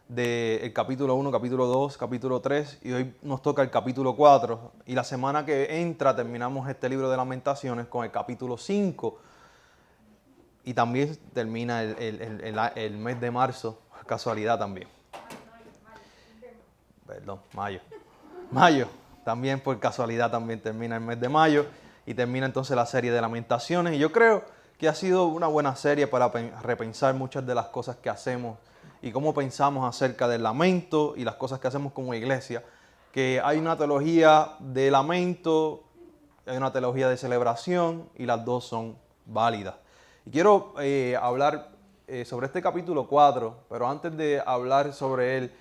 del capítulo 1, capítulo 2, capítulo 3 y hoy nos toca el capítulo 4 y la semana que entra terminamos este libro de Lamentaciones con el capítulo 5 y también termina el mes de marzo, casualidad también. Perdón, mayo. Mayo, también por casualidad también termina el mes de mayo y termina entonces la serie de Lamentaciones y yo creo que ha sido una buena serie para repensar muchas de las cosas que hacemos y cómo pensamos acerca del lamento y las cosas que hacemos como iglesia, que hay una teología de lamento, hay una teología de celebración y las dos son válidas. Y quiero hablar sobre este capítulo 4, pero antes de hablar sobre él,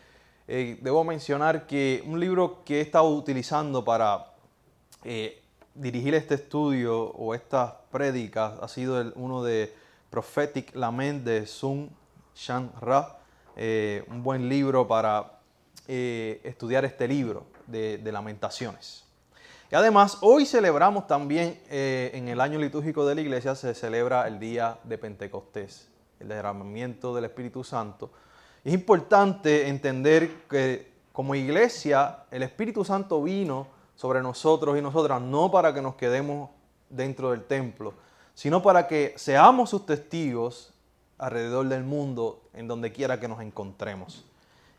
debo mencionar que un libro que he estado utilizando para dirigir este estudio o estas prédicas ha sido uno de Prophetic Lament de Sun Shan Ra, un buen libro para estudiar este libro de Lamentaciones. Y además, hoy celebramos también, en el año litúrgico de la iglesia, se celebra el día de Pentecostés, el derramamiento del Espíritu Santo. Es importante entender que como iglesia el Espíritu Santo vino sobre nosotros y nosotras no para que nos quedemos dentro del templo, sino para que seamos sus testigos alrededor del mundo, en donde quiera que nos encontremos.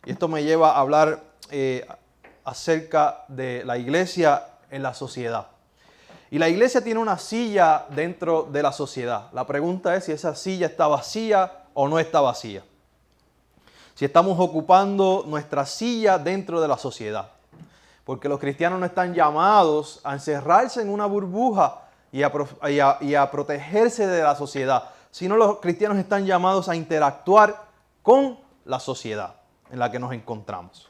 Y esto me lleva a hablar acerca de la iglesia en la sociedad. Y la iglesia tiene una silla dentro de la sociedad. La pregunta es si esa silla está vacía o no está vacía. Si estamos ocupando nuestra silla dentro de la sociedad. Porque los cristianos no están llamados a encerrarse en una burbuja y a protegerse de la sociedad, sino los cristianos están llamados a interactuar con la sociedad en la que nos encontramos.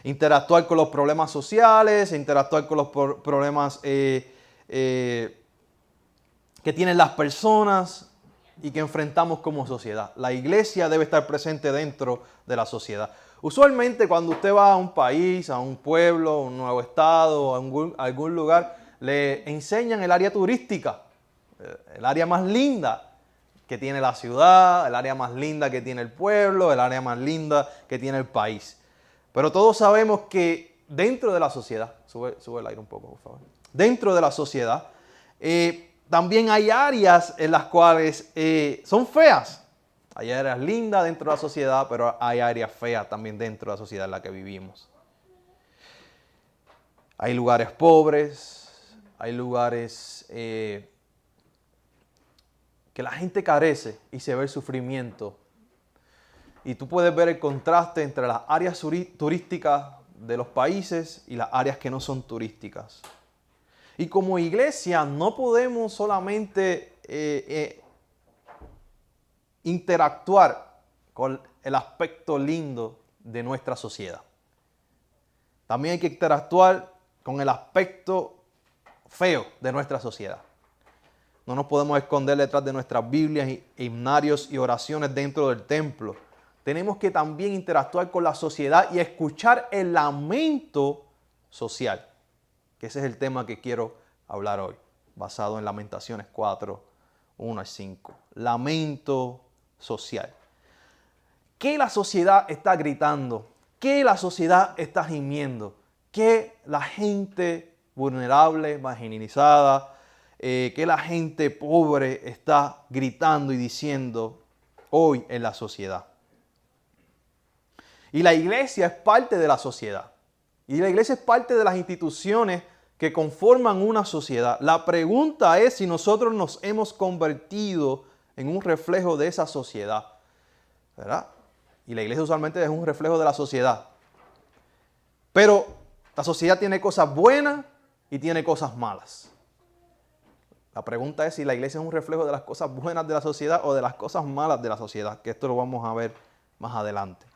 Interactuar con los problemas sociales, interactuar con los problemas que tienen las personas y que enfrentamos como sociedad. La iglesia debe estar presente dentro de la sociedad. Usualmente cuando usted va a un país, a un pueblo, a un nuevo estado, a algún lugar, le enseñan el área turística, el área más linda que tiene la ciudad, el área más linda que tiene el pueblo, el área más linda que tiene el país. Pero todos sabemos que dentro de la sociedad, sube el aire un poco, por favor. Dentro de la sociedad, también hay áreas en las cuales son feas. Hay áreas lindas dentro de la sociedad, pero hay áreas feas también dentro de la sociedad en la que vivimos. Hay lugares pobres, hay lugares que la gente carece y se ve el sufrimiento. Y tú puedes ver el contraste entre las áreas turísticas de los países y las áreas que no son turísticas. Y como iglesia no podemos solamente interactuar con el aspecto lindo de nuestra sociedad. También hay que interactuar con el aspecto feo de nuestra sociedad. No nos podemos esconder detrás de nuestras Biblias, himnarios y oraciones dentro del templo. Tenemos que también interactuar con la sociedad y escuchar el lamento social, que ese es el tema que quiero hablar hoy, basado en Lamentaciones 4, 1 al 5. Lamento social. ¿Qué la sociedad está gritando? ¿Qué la sociedad está gimiendo? ¿Qué la gente vulnerable, marginalizada, qué la gente pobre está gritando y diciendo hoy en la sociedad? Y la iglesia es parte de la sociedad. Y la iglesia es parte de las instituciones que conforman una sociedad. La pregunta es si nosotros nos hemos convertido en un reflejo de esa sociedad, ¿verdad? Y la iglesia usualmente es un reflejo de la sociedad. Pero la sociedad tiene cosas buenas y tiene cosas malas. La pregunta es si la iglesia es un reflejo de las cosas buenas de la sociedad o de las cosas malas de la sociedad, que esto lo vamos a ver más adelante.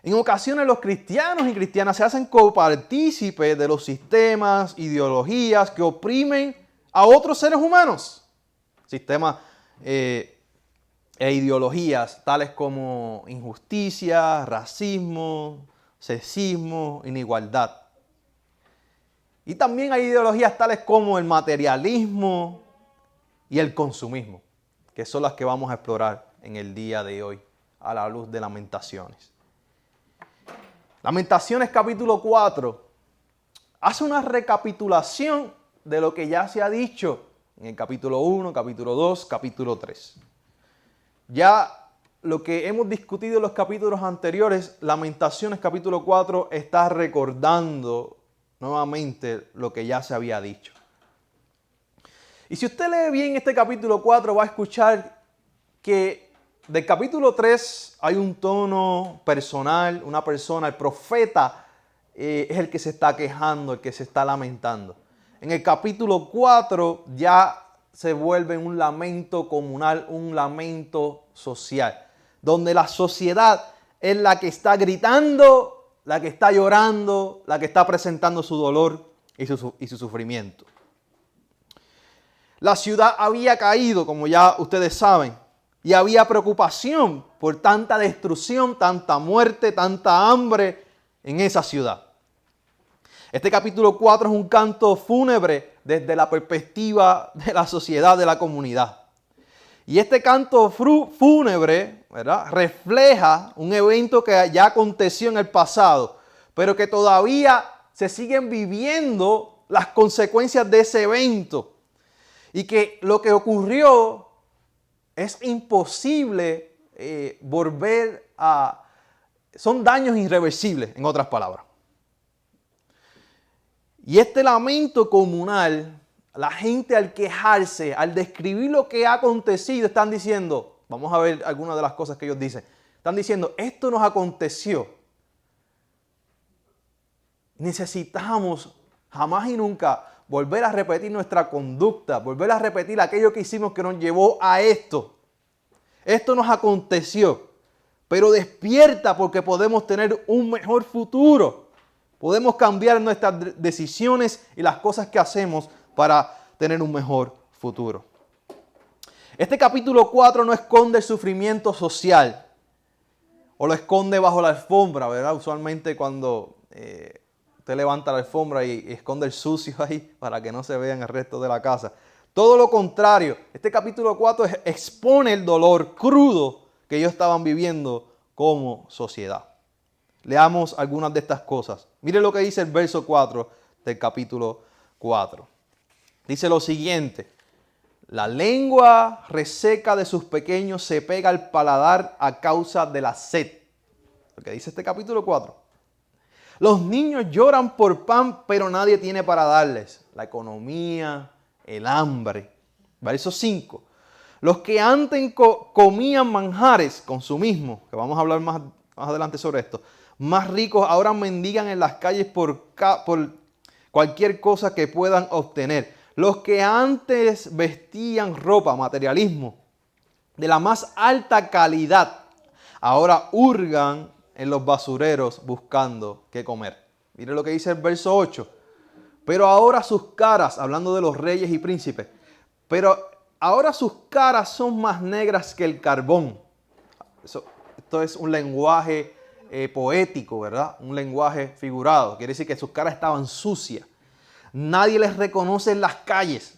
En ocasiones los cristianos y cristianas se hacen copartícipes de los sistemas, ideologías que oprimen a otros seres humanos. Sistemas e ideologías tales como injusticia, racismo, sexismo, inigualdad. Y también hay ideologías tales como el materialismo y el consumismo, que son las que vamos a explorar en el día de hoy, a la luz de Lamentaciones. Lamentaciones capítulo 4 hace una recapitulación de lo que ya se ha dicho en el capítulo 1, capítulo 2, capítulo 3. Ya lo que hemos discutido en los capítulos anteriores, Lamentaciones capítulo 4 está recordando nuevamente lo que ya se había dicho. Y si usted lee bien este capítulo 4, va a escuchar que del capítulo 3 hay un tono personal, una persona, el profeta es el que se está quejando, el que se está lamentando. En el capítulo 4 ya se vuelve un lamento comunal, un lamento social, donde la sociedad es la que está gritando, la que está llorando, la que está presentando su dolor y su sufrimiento. La ciudad había caído, como ya ustedes saben, y había preocupación por tanta destrucción, tanta muerte, tanta hambre en esa ciudad. Este capítulo 4 es un canto fúnebre desde la perspectiva de la sociedad, de la comunidad. Y este canto fúnebre, ¿verdad?, refleja un evento que ya aconteció en el pasado, pero que todavía se siguen viviendo las consecuencias de ese evento. Y que lo que ocurrió es imposible volver a... Son daños irreversibles, en otras palabras. Y este lamento comunal, la gente al quejarse, al describir lo que ha acontecido, están diciendo, vamos a ver algunas de las cosas que ellos dicen, están diciendo, esto nos aconteció. Necesitamos jamás y nunca volver a repetir nuestra conducta, volver a repetir aquello que hicimos que nos llevó a esto. Esto nos aconteció, pero despierta porque podemos tener un mejor futuro. Podemos cambiar nuestras decisiones y las cosas que hacemos para tener un mejor futuro. Este capítulo 4 no esconde el sufrimiento social o lo esconde bajo la alfombra, ¿verdad? Usualmente cuando usted levanta la alfombra y esconde el sucio ahí para que no se vea en el resto de la casa. Todo lo contrario, este capítulo 4 expone el dolor crudo que ellos estaban viviendo como sociedad. Leamos algunas de estas cosas. Mire lo que dice el verso 4 del capítulo 4. Dice lo siguiente: la lengua reseca de sus pequeños se pega al paladar a causa de la sed. Lo que dice este capítulo 4. Los niños lloran por pan, pero nadie tiene para darles. La economía, el hambre. Verso 5. Los que antes comían manjares, consumismo, que vamos a hablar más adelante sobre esto, más ricos ahora mendigan en las calles por cualquier cosa que puedan obtener. Los que antes vestían ropa, materialismo, de la más alta calidad, ahora hurgan en los basureros buscando qué comer. Mire lo que dice el verso 8. Pero ahora sus caras, hablando de los reyes y príncipes, pero ahora sus caras son más negras que el carbón. Esto es un lenguaje poético, ¿verdad? Un lenguaje figurado. Quiere decir que sus caras estaban sucias. Nadie les reconoce en las calles.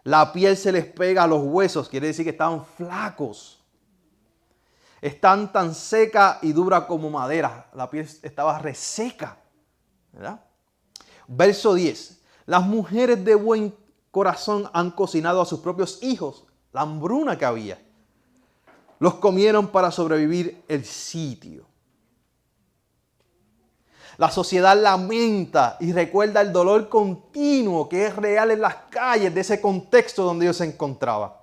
La piel se les pega a los huesos. Quiere decir que estaban flacos. Están tan seca y dura como madera. La piel estaba reseca, ¿verdad? Verso 10. Las mujeres de buen corazón han cocinado a sus propios hijos la hambruna que había. Los comieron para sobrevivir el sitio. La sociedad lamenta y recuerda el dolor continuo que es real en las calles de ese contexto donde ellos se encontraban.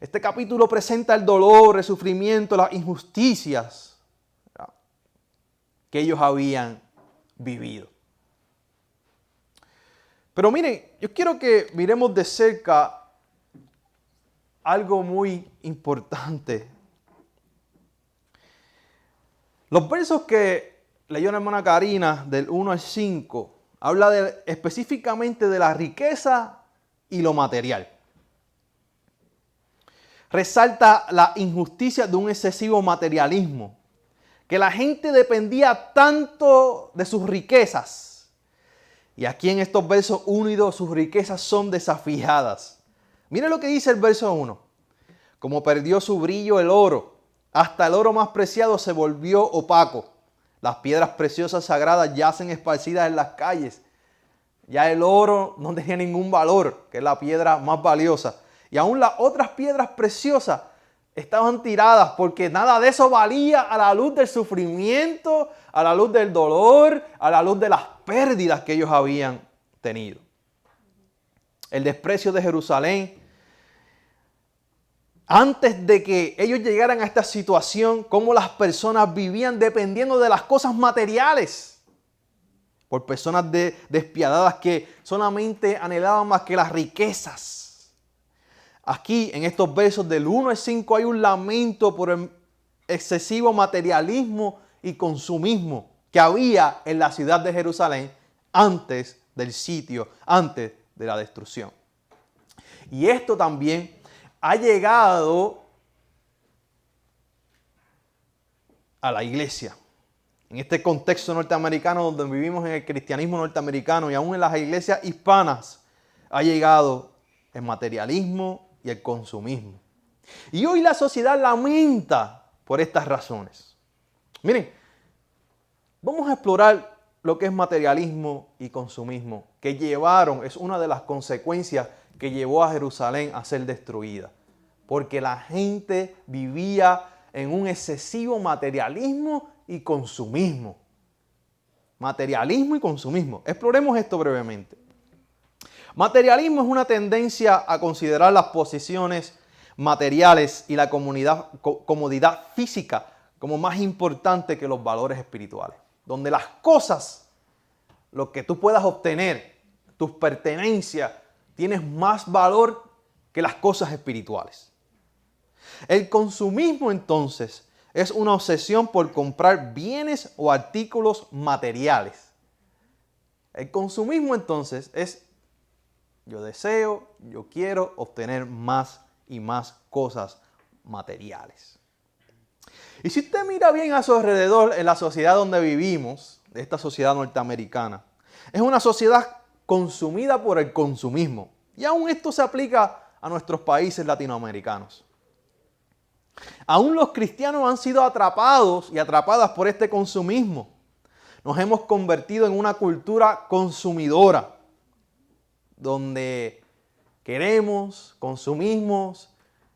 Este capítulo presenta el dolor, el sufrimiento, las injusticias que ellos habían vivido. Pero miren, yo quiero que miremos de cerca algo muy importante. Los versos que leyó la hermana Karina del 1 al 5 habla específicamente de la riqueza y lo material. Resalta la injusticia de un excesivo materialismo, que la gente dependía tanto de sus riquezas. Y aquí en estos versos 1 y 2 sus riquezas son desafiadas. Mire lo que dice el verso 1. Como perdió su brillo el oro Hasta el oro más preciado se volvió opaco. Las piedras preciosas sagradas yacen esparcidas en las calles. Ya el oro no tenía ningún valor, que es la piedra más valiosa. Y aún las otras piedras preciosas estaban tiradas porque nada de eso valía a la luz del sufrimiento, a la luz del dolor, a la luz de las pérdidas que ellos habían tenido. El desprecio de Jerusalén. Antes de que ellos llegaran a esta situación, cómo las personas vivían dependiendo de las cosas materiales. Por personas despiadadas que solamente anhelaban más que las riquezas. Aquí, en estos versos del 1 al 5, hay un lamento por el excesivo materialismo y consumismo que había en la ciudad de Jerusalén antes del sitio, antes de la destrucción. Y esto también ha llegado a la iglesia. En este contexto norteamericano donde vivimos en el cristianismo norteamericano y aún en las iglesias hispanas, ha llegado el materialismo y el consumismo. Y hoy la sociedad lamenta por estas razones. Miren, vamos a explorar lo que es materialismo y consumismo, que es una de las consecuencias que llevó a Jerusalén a ser destruida. Porque la gente vivía en un excesivo materialismo y consumismo. Materialismo y consumismo. Exploremos esto brevemente. Materialismo es una tendencia a considerar las posesiones materiales y la comodidad física como más importante que los valores espirituales. Donde las cosas, lo que tú puedas obtener, tus pertenencias, tienes más valor que las cosas espirituales. El consumismo entonces es una obsesión por comprar bienes o artículos materiales. El consumismo entonces es yo deseo, yo quiero obtener más y más cosas materiales. Y si usted mira bien a su alrededor en la sociedad donde vivimos, esta sociedad norteamericana, es una sociedad consumida por el consumismo. Y aún esto se aplica a nuestros países latinoamericanos. Aún los cristianos han sido atrapados y atrapadas por este consumismo. Nos hemos convertido en una cultura consumidora, donde queremos, consumimos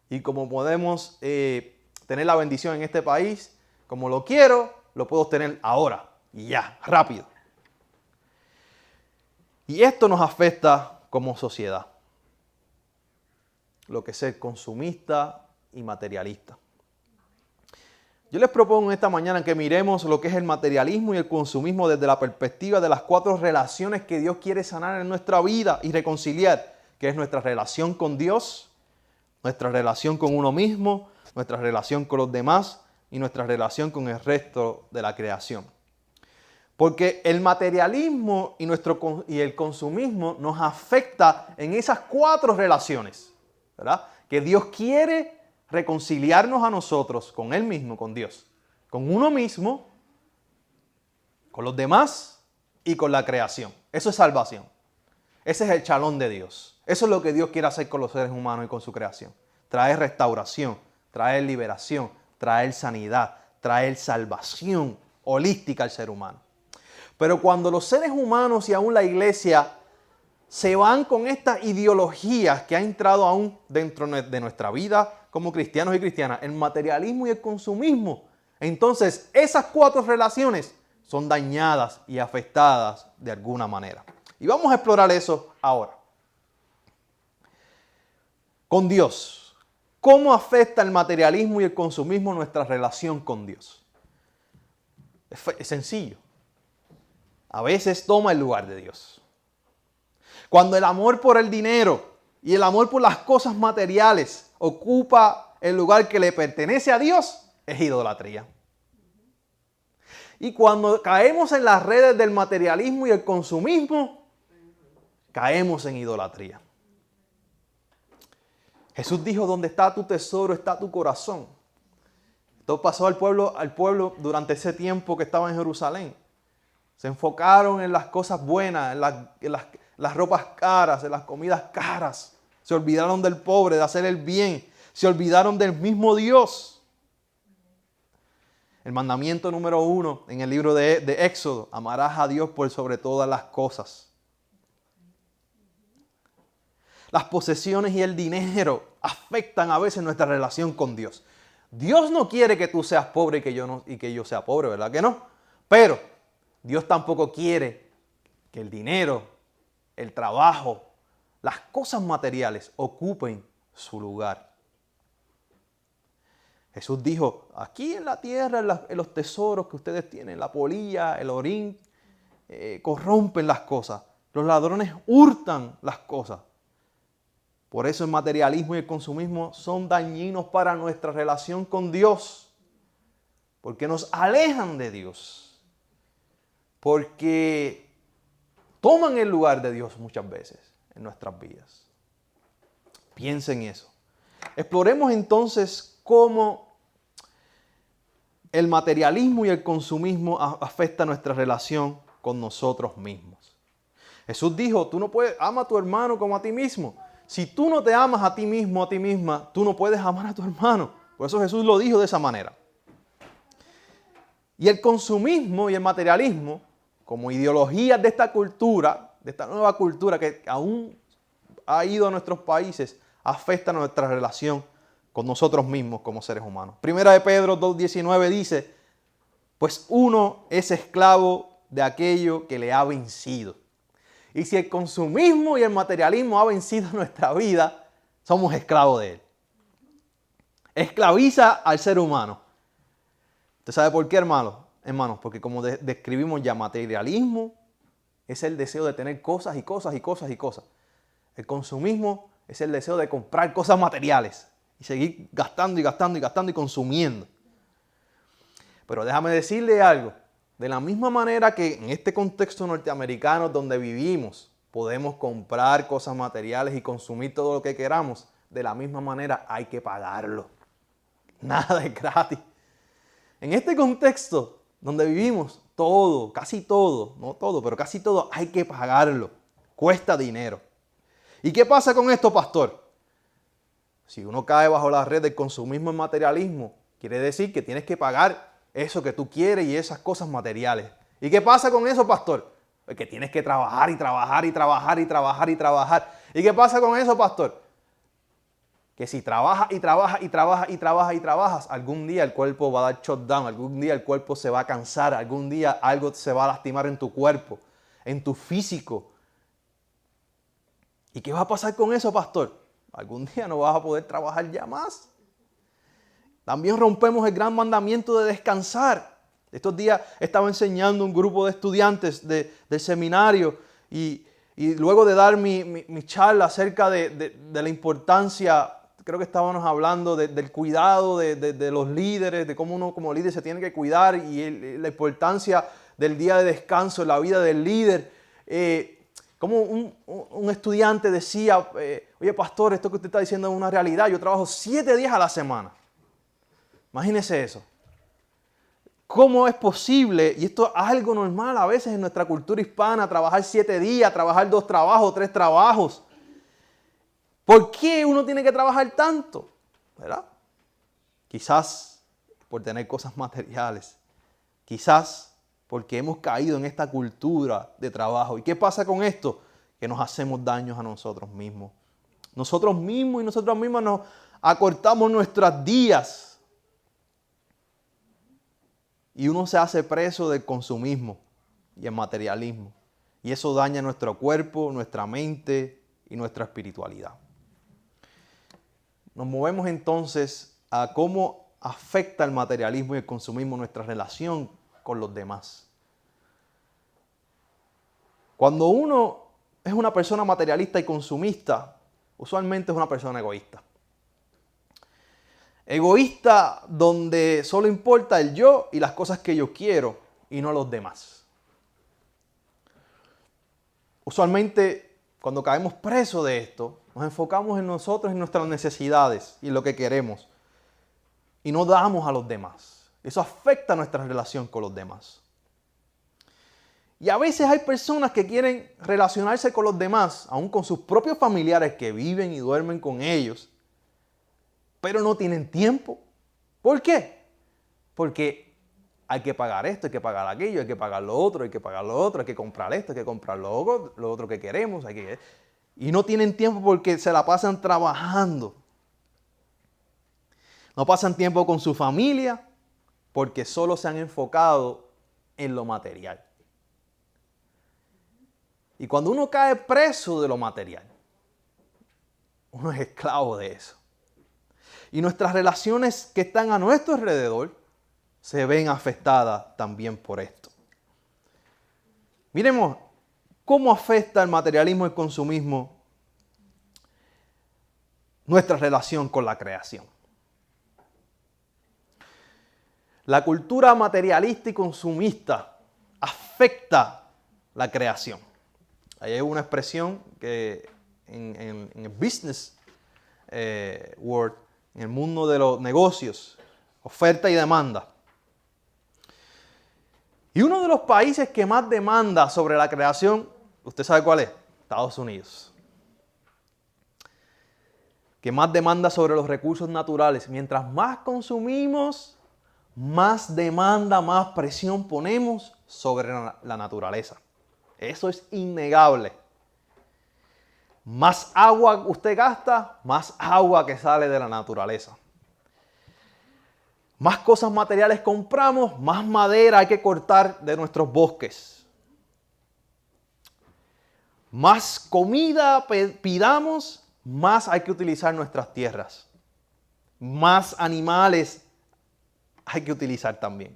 y como podemos tener la bendición en este país, como lo quiero, lo puedo obtener ahora y ya, rápido. Y esto nos afecta como sociedad, lo que es ser consumista y materialista. Yo les propongo esta mañana que miremos lo que es el materialismo y el consumismo desde la perspectiva de las 4 relaciones que Dios quiere sanar en nuestra vida y reconciliar, que es nuestra relación con Dios, nuestra relación con uno mismo, nuestra relación con los demás y nuestra relación con el resto de la creación. Porque el materialismo y el consumismo nos afecta en esas 4 relaciones, ¿verdad? Que Dios quiere reconciliarnos a nosotros con Él mismo, con Dios, con uno mismo, con los demás y con la creación. Eso es salvación. Ese es el chalón de Dios. Eso es lo que Dios quiere hacer con los seres humanos y con su creación. Traer restauración, traer liberación, traer sanidad, traer salvación holística al ser humano. Pero cuando los seres humanos y aún la iglesia se van con estas ideologías que han entrado aún dentro de nuestra vida como cristianos y cristianas, el materialismo y el consumismo, entonces esas 4 relaciones son dañadas y afectadas de alguna manera. Y vamos a explorar eso ahora. Con Dios, ¿cómo afecta el materialismo y el consumismo nuestra relación con Dios? Es sencillo. A veces toma el lugar de Dios. Cuando el amor por el dinero y el amor por las cosas materiales ocupa el lugar que le pertenece a Dios, es idolatría. Y cuando caemos en las redes del materialismo y el consumismo, caemos en idolatría. Jesús dijo, donde está tu tesoro, está tu corazón. Esto pasó al pueblo durante ese tiempo que estaba en Jerusalén. Se enfocaron en las cosas buenas, en las ropas caras, en las comidas caras. Se olvidaron del pobre, de hacer el bien. Se olvidaron del mismo Dios. El mandamiento número 1 en el libro de Éxodo: amarás a Dios por sobre todas las cosas. Las posesiones y el dinero afectan a veces nuestra relación con Dios. Dios no quiere que tú seas pobre y que yo sea pobre, ¿verdad que no? Pero Dios tampoco quiere que el dinero, el trabajo, las cosas materiales ocupen su lugar. Jesús dijo: aquí en la tierra, en los tesoros que ustedes tienen, la polilla, el orín, corrompen las cosas. Los ladrones hurtan las cosas. Por eso el materialismo y el consumismo son dañinos para nuestra relación con Dios. Porque nos alejan de Dios. Porque toman el lugar de Dios muchas veces en nuestras vidas. Piensen en eso. Exploremos entonces cómo el materialismo y el consumismo afectan nuestra relación con nosotros mismos. Jesús dijo: tú no puedes, ama a tu hermano como a ti mismo. Si tú no te amas a ti mismo, a ti misma, tú no puedes amar a tu hermano. Por eso Jesús lo dijo de esa manera. Y el consumismo y el materialismo, como ideologías de esta cultura, de esta nueva cultura que aún ha ido a nuestros países, afectan nuestra relación con nosotros mismos como seres humanos. Primera de Pedro 2:19 dice: pues uno es esclavo de aquello que le ha vencido. Y si el consumismo y el materialismo ha vencido nuestra vida, somos esclavos de él. Esclaviza al ser humano. ¿Usted sabe por qué, hermanos? Porque como describimos ya, materialismo es el deseo de tener cosas y cosas y cosas y cosas. El consumismo es el deseo de comprar cosas materiales y seguir gastando y gastando y gastando y consumiendo. Pero déjame decirle algo. De la misma manera que en este contexto norteamericano donde vivimos podemos comprar cosas materiales y consumir todo lo que queramos, de la misma manera hay que pagarlo. Nada es gratis. En este contexto donde vivimos, todo, casi todo, no todo, pero casi todo hay que pagarlo. Cuesta dinero. ¿Y qué pasa con esto, pastor? Si uno cae bajo la red del consumismo y materialismo, quiere decir que tienes que pagar eso que tú quieres y esas cosas materiales. ¿Y qué pasa con eso, pastor? Pues que tienes que trabajar y trabajar y trabajar y trabajar y trabajar. ¿Y qué pasa con eso, pastor? Que si trabajas y trabajas y trabajas y trabajas y trabajas, algún día el cuerpo va a dar shutdown, algún día el cuerpo se va a cansar, algún día algo se va a lastimar en tu cuerpo, en tu físico. ¿Y qué va a pasar con eso, pastor? Algún día no vas a poder trabajar ya más. También rompemos el gran mandamiento de descansar. Estos días estaba enseñando un grupo de estudiantes del seminario y luego de dar mi charla acerca de la importancia, creo que estábamos hablando del cuidado de los líderes, de cómo uno como líder se tiene que cuidar y la importancia del día de descanso en la vida del líder. Como un estudiante decía: oye, pastor, esto que usted está diciendo es una realidad. Yo trabajo 7 días a la semana. Imagínese eso. ¿Cómo es posible? Y esto es algo normal a veces en nuestra cultura hispana, trabajar 7 días, trabajar 2 trabajos, 3 trabajos. ¿Por qué uno tiene que trabajar tanto? ¿Verdad? Quizás por tener cosas materiales. Quizás porque hemos caído en esta cultura de trabajo. ¿Y qué pasa con esto? Que nos hacemos daños a nosotros mismos. Nosotros mismos y nosotras mismas nos acortamos nuestros días. Y uno se hace preso del consumismo y el materialismo. Y eso daña nuestro cuerpo, nuestra mente y nuestra espiritualidad. Nos movemos entonces a cómo afecta el materialismo y el consumismo nuestra relación con los demás. Cuando uno es una persona materialista y consumista, usualmente es una persona egoísta. Egoísta donde solo importa el yo y las cosas que yo quiero y no los demás. Usualmente cuando caemos presos de esto, nos enfocamos en nosotros, en nuestras necesidades y en lo que queremos y no damos a los demás. Eso afecta nuestra relación con los demás. Y a veces hay personas que quieren relacionarse con los demás, aún con sus propios familiares que viven y duermen con ellos, pero no tienen tiempo. ¿Por qué? Porque hay que pagar esto, hay que pagar aquello, hay que pagar lo otro, hay que pagar lo otro, hay que comprar esto, hay que comprar lo otro que queremos. Y no tienen tiempo porque se la pasan trabajando. No pasan tiempo con su familia porque solo se han enfocado en lo material. Y cuando uno cae preso de lo material, uno es esclavo de eso. Y nuestras relaciones que están a nuestro alrededor se ven afectadas también por esto. Miremos cómo afecta el materialismo y el consumismo nuestra relación con la creación. La cultura materialista y consumista afecta la creación. Hay una expresión que en el business world, en el mundo de los negocios, oferta y demanda. Y uno de los países que más demanda sobre la creación, ¿usted sabe cuál es? Estados Unidos. Que más demanda sobre los recursos naturales. Mientras más consumimos, más demanda, más presión ponemos sobre la naturaleza. Eso es innegable. Más agua usted gasta, más agua que sale de la naturaleza. Más cosas materiales compramos, más madera hay que cortar de nuestros bosques. Más comida pidamos, más hay que utilizar nuestras tierras. Más animales hay que utilizar también.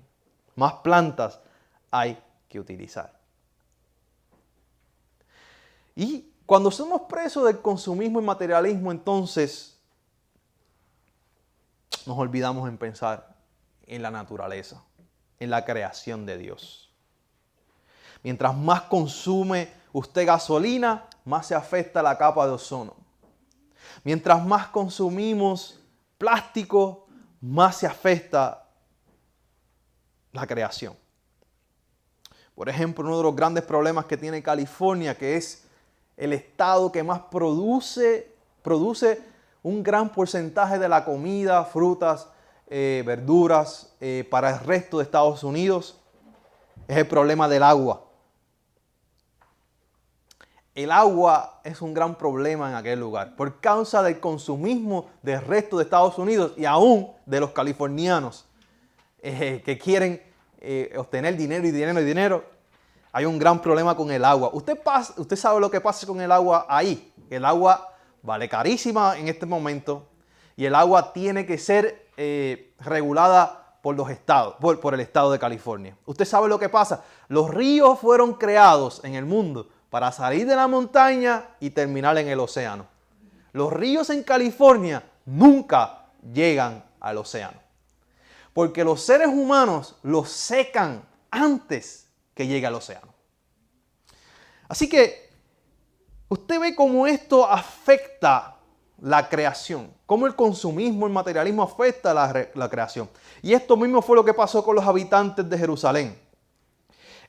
Más plantas hay que utilizar. Y cuando somos presos del consumismo y materialismo, entonces nos olvidamos en pensar en la naturaleza, en la creación de Dios. Mientras más consume usted gasolina, más se afecta la capa de ozono. Mientras más consumimos plástico, más se afecta la creación. Por ejemplo, uno de los grandes problemas que tiene California, que es el estado que más produce un gran porcentaje de la comida, frutas, verduras para el resto de Estados Unidos, es el problema del agua. El agua es un gran problema en aquel lugar por causa del consumismo del resto de Estados Unidos y aún de los californianos que quieren obtener dinero y dinero y dinero. Hay un gran problema con el agua. Usted sabe lo que pasa con el agua ahí. El agua vale carísima en este momento y el agua tiene que ser regulada por los estados, por el estado de California. Usted sabe lo que pasa. Los ríos fueron creados en el mundo para salir de la montaña y terminar en el océano. Los ríos en California nunca llegan al océano. Porque los seres humanos los secan antes que llegue al océano. Así que usted ve cómo esto afecta la creación, cómo el consumismo, el materialismo afecta la creación. Y esto mismo fue lo que pasó con los habitantes de Jerusalén.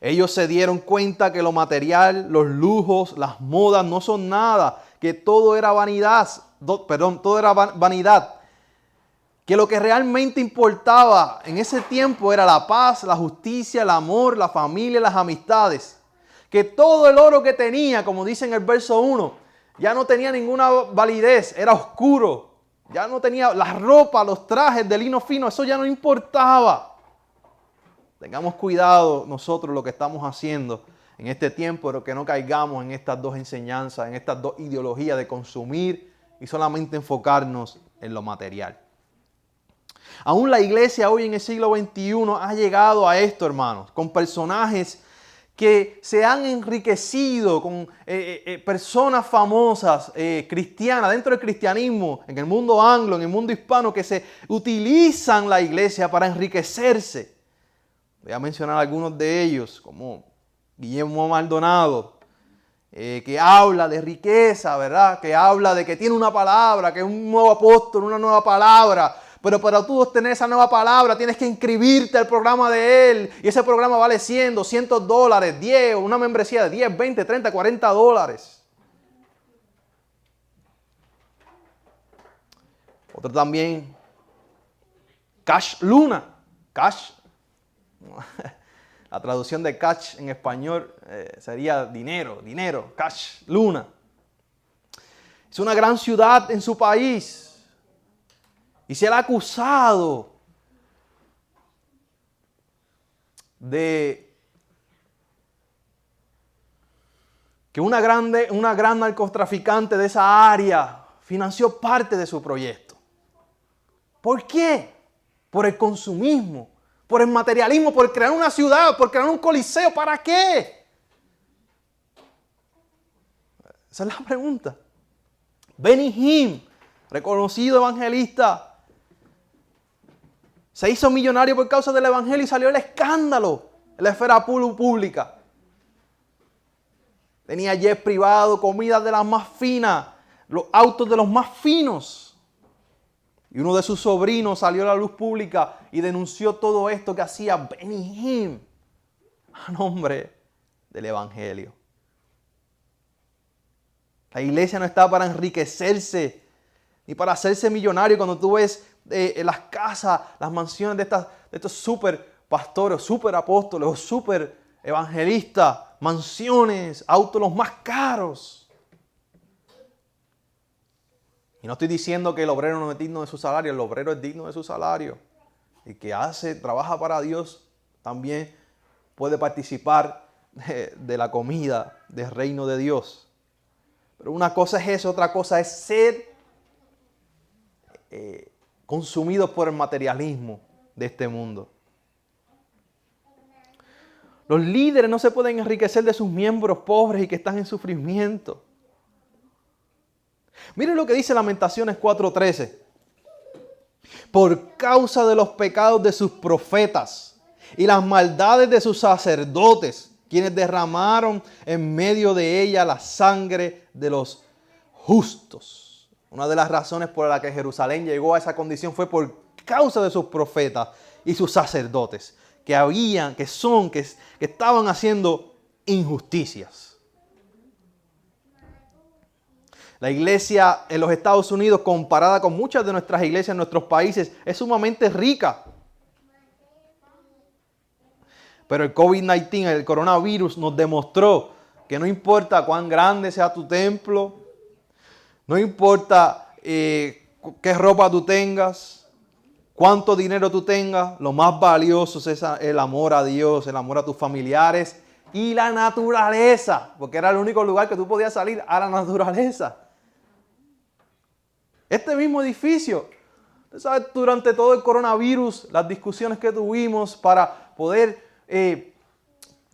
Ellos se dieron cuenta que lo material, los lujos, las modas no son nada, que todo era vanidad, que lo que realmente importaba en ese tiempo era la paz, la justicia, el amor, la familia, las amistades. Que todo el oro que tenía, como dice en el verso 1, ya no tenía ninguna validez, era oscuro. Ya no tenía la ropa, los trajes de lino fino, eso ya no importaba. Tengamos cuidado nosotros lo que estamos haciendo en este tiempo, pero que no caigamos en estas dos enseñanzas, en estas dos ideologías de consumir y solamente enfocarnos en lo material. Aún la iglesia hoy en el siglo XXI ha llegado a esto, hermanos, con personajes que se han enriquecido, con personas famosas, cristianas, dentro del cristianismo, en el mundo anglo, en el mundo hispano, que se utilizan la iglesia para enriquecerse. Voy a mencionar algunos de ellos, como Guillermo Maldonado, que habla de riqueza, ¿verdad? Que habla de que tiene una palabra, que es un nuevo apóstol, una nueva palabra. Pero para tú obtener esa nueva palabra tienes que inscribirte al programa de él. Y ese programa vale $100, $200, 10, una membresía de 10, 20, 30, 40 dólares. Otro también, Cash Luna. Cash La traducción de cash en español sería dinero, cash, luna. Es una gran ciudad en su país. Y se le ha acusado de que una gran narcotraficante de esa área financió parte de su proyecto. ¿Por qué? Por el consumismo, por el materialismo, por crear una ciudad, por crear un coliseo. ¿Para qué? Esa es la pregunta. Benny Hinn, reconocido evangelista, se hizo millonario por causa del evangelio y salió el escándalo en la esfera pública. Tenía jet privado, comidas de las más finas, los autos de los más finos. Y uno de sus sobrinos salió a la luz pública y denunció todo esto que hacía Benny Hinn a nombre del evangelio. La iglesia no está para enriquecerse ni para hacerse millonario. Cuando tú ves las casas, las mansiones de estos super pastores, super apóstoles o super evangelistas, mansiones, autos los más caros. Y no estoy diciendo que el obrero no es digno de su salario, el obrero es digno de su salario. El que trabaja para Dios, también puede participar de la comida del reino de Dios. Pero una cosa es eso, otra cosa es ser consumidos por el materialismo de este mundo. Los líderes no se pueden enriquecer de sus miembros pobres y que están en sufrimiento. Miren lo que dice Lamentaciones 4:13. Por causa de los pecados de sus profetas y las maldades de sus sacerdotes, quienes derramaron en medio de ella la sangre de los justos. Una de las razones por la que Jerusalén llegó a esa condición fue por causa de sus profetas y sus sacerdotes, que estaban haciendo injusticias. La iglesia en los Estados Unidos, comparada con muchas de nuestras iglesias en nuestros países, es sumamente rica. Pero el COVID-19, el coronavirus, nos demostró que no importa cuán grande sea tu templo, no importa qué ropa tú tengas, cuánto dinero tú tengas, lo más valioso es el amor a Dios, el amor a tus familiares y la naturaleza, porque era el único lugar que tú podías salir a la naturaleza. Este mismo edificio, ¿sabes? Durante todo el coronavirus, las discusiones que tuvimos para poder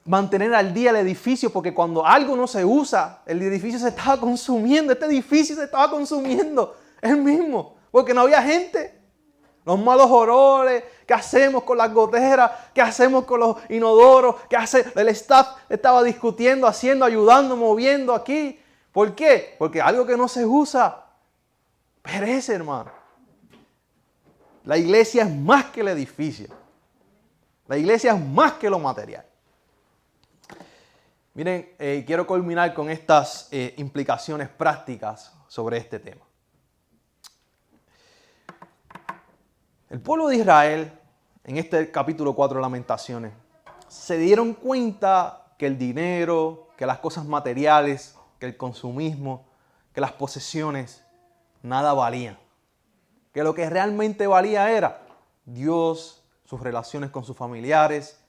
mantener al día el edificio, porque cuando algo no se usa, el edificio se estaba consumiendo, este edificio se estaba consumiendo, él mismo, porque no había gente. Los malos olores, ¿qué hacemos con las goteras? ¿Qué hacemos con los inodoros? ¿Qué hace? El staff estaba discutiendo, haciendo, ayudando, moviendo aquí. ¿Por qué? Porque algo que no se usa perece, hermano. La iglesia es más que el edificio. La iglesia es más que lo material. Miren, quiero culminar con estas implicaciones prácticas sobre este tema. El pueblo de Israel, en este capítulo 4 de Lamentaciones, se dieron cuenta que el dinero, que las cosas materiales, que el consumismo, que las posesiones, nada valían. Que lo que realmente valía era Dios, sus relaciones con sus familiares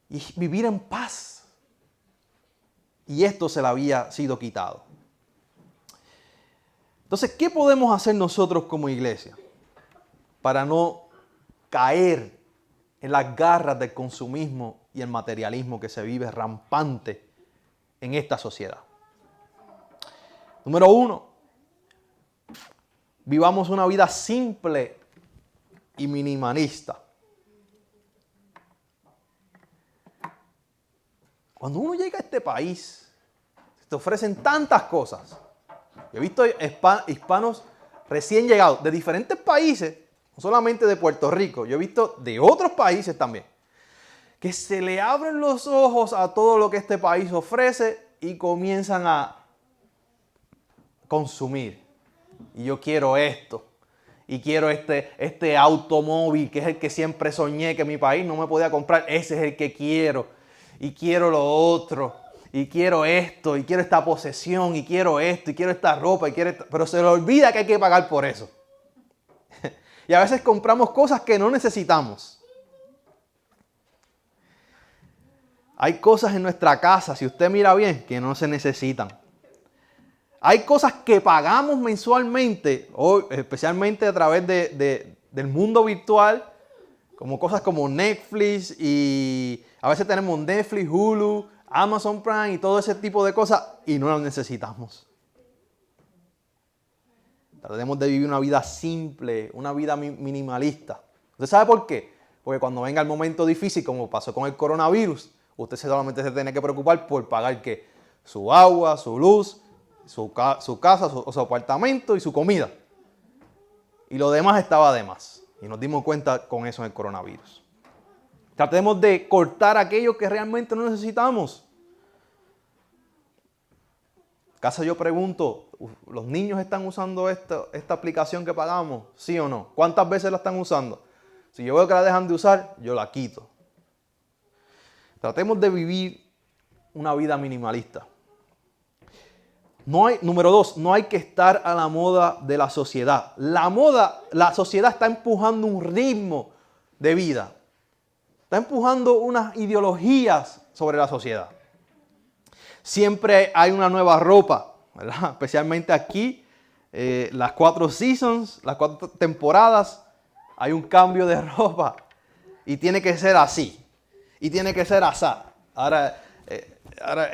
y vivir en paz. Y esto se le había sido quitado. Entonces, ¿qué podemos hacer nosotros como iglesia para no caer en las garras del consumismo y el materialismo que se vive rampante en esta sociedad? Número 1, vivamos una vida simple y minimalista. Cuando uno llega a este país, te ofrecen tantas cosas. Yo he visto hispanos recién llegados de diferentes países, no solamente de Puerto Rico, yo he visto de otros países también, que se le abren los ojos a todo lo que este país ofrece y comienzan a consumir. Y yo quiero esto. y quiero este automóvil que es el que siempre soñé que mi país no me podía comprar, ese es el que quiero, y quiero lo otro, y quiero esto, y quiero esta posesión, y quiero esto, y quiero esta ropa, pero se le olvida que hay que pagar por eso. Y a veces compramos cosas que no necesitamos. Hay cosas en nuestra casa, si usted mira bien, que no se necesitan. Hay cosas que pagamos mensualmente, o especialmente a través del mundo virtual, como cosas como Netflix, y a veces tenemos Netflix, Hulu, Amazon Prime y todo ese tipo de cosas, y no las necesitamos. Tratemos de vivir una vida simple, una vida minimalista. ¿Usted sabe por qué? Porque cuando venga el momento difícil, como pasó con el coronavirus, usted solamente se tiene que preocupar por pagar ¿qué? Su agua, su luz, su casa, su apartamento y su comida. Y lo demás estaba de más. Y nos dimos cuenta con eso en el coronavirus. Tratemos de cortar aquello que realmente no necesitamos. En casa yo pregunto, ¿los niños están usando esta aplicación que pagamos? ¿Sí o no? ¿Cuántas veces la están usando? Si yo veo que la dejan de usar, yo la quito. Tratemos de vivir una vida minimalista. Número 2, no hay que estar a la moda de la sociedad. La sociedad está empujando un ritmo de vida. Está empujando unas ideologías sobre la sociedad. Siempre hay una nueva ropa, ¿verdad? Especialmente aquí, las 4 seasons, las 4 temporadas, hay un cambio de ropa. Y tiene que ser así. Y tiene que ser así. Ahora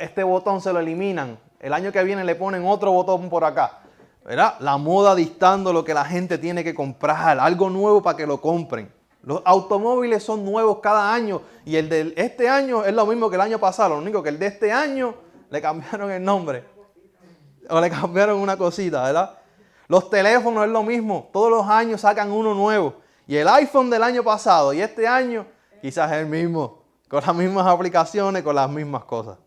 este botón se lo eliminan. El año que viene le ponen otro botón por acá. ¿Verdad? La moda dictando lo que la gente tiene que comprar. Algo nuevo para que lo compren. Los automóviles son nuevos cada año. Y el de este año es lo mismo que el año pasado. Lo único que el de este año le cambiaron el nombre. O le cambiaron una cosita, ¿verdad? Los teléfonos es lo mismo. Todos los años sacan uno nuevo. Y el iPhone del año pasado y este año quizás es el mismo. Con las mismas aplicaciones, con las mismas cosas.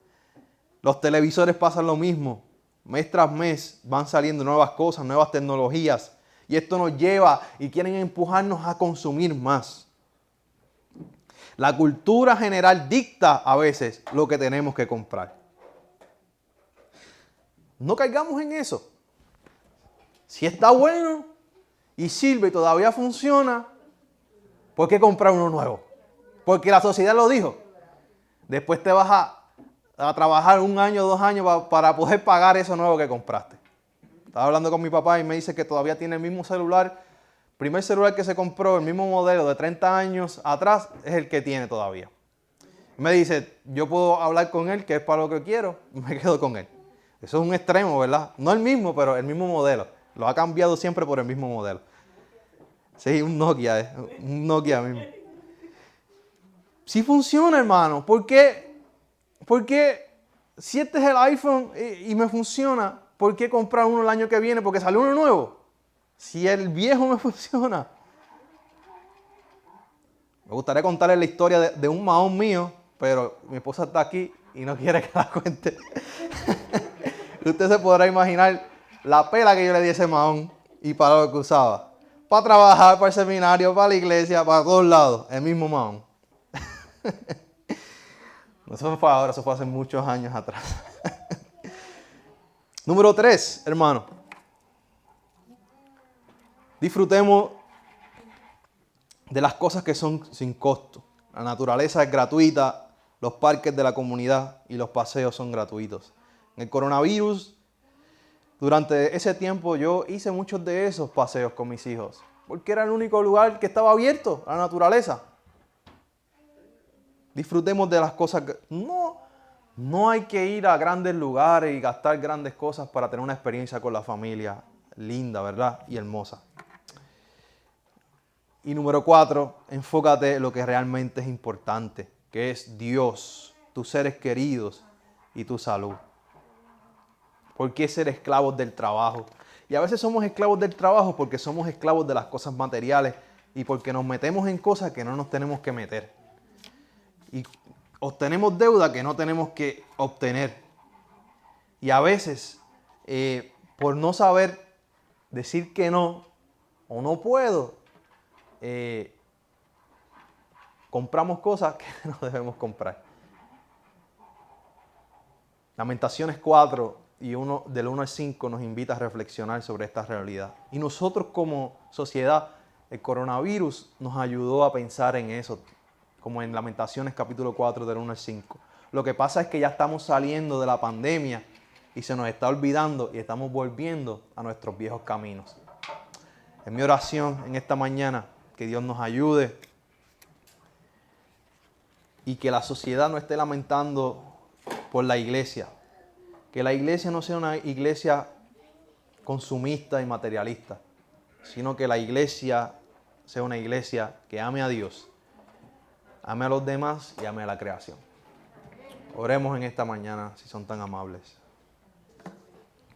Los televisores pasan lo mismo. Mes tras mes van saliendo nuevas cosas, nuevas tecnologías. Y esto nos lleva y quieren empujarnos a consumir más. La cultura general dicta a veces lo que tenemos que comprar. No caigamos en eso. Si está bueno y sirve y todavía funciona, ¿por qué comprar uno nuevo? Porque la sociedad lo dijo. Después te vas a trabajar 1 año, 2 años para poder pagar eso nuevo que compraste. Estaba hablando con mi papá y me dice que todavía tiene el mismo celular. Primer celular que se compró, el mismo modelo de 30 años atrás, es el que tiene todavía. Me dice, yo puedo hablar con él, que es para lo que quiero, me quedo con él. Eso es un extremo, ¿verdad? No el mismo, pero el mismo modelo. Lo ha cambiado siempre por el mismo modelo. Sí, un Nokia, un Nokia mismo. Sí funciona, hermano. ¿Por qué? Porque si este es el iPhone y me funciona, ¿por qué comprar uno el año que viene? Porque salió uno nuevo. Si el viejo me funciona. Me gustaría contarles la historia de un mahón mío, pero mi esposa está aquí y no quiere que la cuente. Usted se podrá imaginar la pela que yo le di a ese mahón y para lo que usaba. Para trabajar, para el seminario, para la iglesia, para todos lados. El mismo mahón. Eso no fue ahora, eso fue hace muchos años atrás. Número 3, hermano. Disfrutemos de las cosas que son sin costo. La naturaleza es gratuita, los parques de la comunidad y los paseos son gratuitos. En el coronavirus, durante ese tiempo yo hice muchos de esos paseos con mis hijos, porque era el único lugar que estaba abierto a la naturaleza. Disfrutemos de las cosas que... No hay que ir a grandes lugares y gastar grandes cosas para tener una experiencia con la familia linda, ¿verdad? Y hermosa. Y número 4, enfócate en lo que realmente es importante, que es Dios, tus seres queridos y tu salud. ¿Por qué ser esclavos del trabajo? Y a veces somos esclavos del trabajo porque somos esclavos de las cosas materiales y porque nos metemos en cosas que no nos tenemos que meter. Y obtenemos deuda que no tenemos que obtener. Y a veces, por no saber decir que no, o no puedo, compramos cosas que no debemos comprar. Lamentaciones 4 del 1 al 5 nos invita a reflexionar sobre esta realidad. Y nosotros como sociedad, el coronavirus nos ayudó a pensar en eso, como en Lamentaciones capítulo 4 del 1 al 5. Lo que pasa es que ya estamos saliendo de la pandemia y se nos está olvidando y estamos volviendo a nuestros viejos caminos. Es mi oración en esta mañana que Dios nos ayude y que la sociedad no esté lamentando por la iglesia. Que la iglesia no sea una iglesia consumista y materialista, sino que la iglesia sea una iglesia que ame a Dios, ame a los demás y ame a la creación. Oremos en esta mañana si son tan amables.